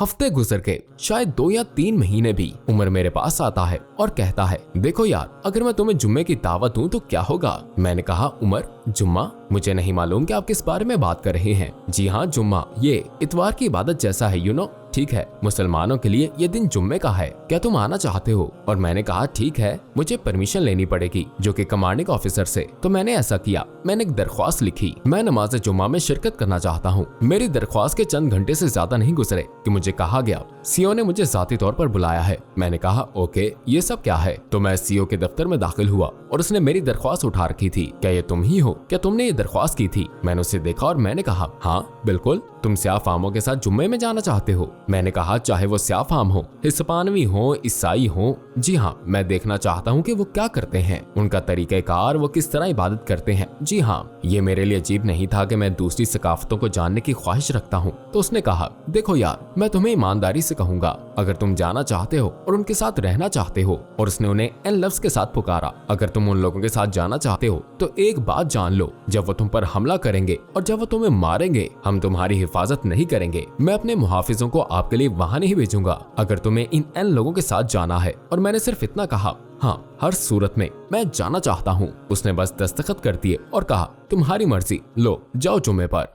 हफ्ते गुजर के शायद 2 या 3 महीने भी उमर मेरे पास आता है और कहता है, देखो यार, अगर मैं तुम्हें जुम्मे की दावत दूं तो क्या होगा। मैंने कहा, उमर, जुम्मा? मुझे नहीं मालूम कि आप किस बारे में बात कर रहे हैं। जी हाँ, जुम्मा, ये इतवार की इबादत जैसा है, यू नो। ठीक है, मुसलमानों के लिए ये दिन जुम्मे का है, क्या तुम आना चाहते हो? और मैंने कहा, ठीक है, मुझे परमिशन लेनी पड़ेगी, जो कि कमांडिंग ऑफिसर से। तो मैंने ऐसा किया, मैंने एक दरख्वास्त लिखी, मैं नमाज जुम्मा में शिरकत करना चाहता हूँ। मेरी दरख्वास्त के चंद घंटे से ज्यादा नहीं गुजरे कि मुझे कहा गया, सीओ ने मुझे जाती तौर पर बुलाया है। मैंने कहा, ओके, ये सब क्या है? तो मैं सीओ के दफ्तर में दाखिल हुआ और उसने मेरी दरख्वास्त उठा रखी थी। क्या ये तुम ही हो? क्या तुमने ये दरख्वास्त की थी? मैंने उसे देखा और मैंने कहा, हाँ बिल्कुल, तुम स्याह आमों के साथ जुम्मे में जाना चाहते हो। मैंने कहा, चाहे वो स्याह आम हो, हिस्पानवी हो, ईसाई हो, जी हाँ, मैं देखना चाहता हूँ कि वो क्या करते हैं, उनका तरीक़ेकार, वो किस तरह इबादत करते हैं। जी हाँ, ये मेरे लिए अजीब नहीं था कि मैं दूसरी सकाफतों को जानने की ख्वाहिश रखता हूँ। तो उसने कहा, देखो यार, मैं तुम्हें ईमानदारी से कहूंगा, अगर तुम जाना चाहते हो और उनके साथ रहना चाहते हो, और उसने उन्हें एन लफ्ज के साथ पुकारा, अगर तुम उन लोगों के साथ जाना चाहते हो तो एक बात जान लो, जब वो तुम पर हमला करेंगे और जब वो तुम्हें मारेंगे, हम तुम्हारी हिफाजत नहीं करेंगे। मैं अपने मुहाफिजों को आपके लिए वहां नहीं भेजूंगा अगर तुम्हें इन एन लोगों के साथ जाना है। और मैंने सिर्फ इतना कहा, हाँ, हर सूरत में मैं जाना चाहता हूँ। उसने बस दस्तखत कर दिए और कहा, तुम्हारी मर्जी, लो जाओ जुम्मे पर।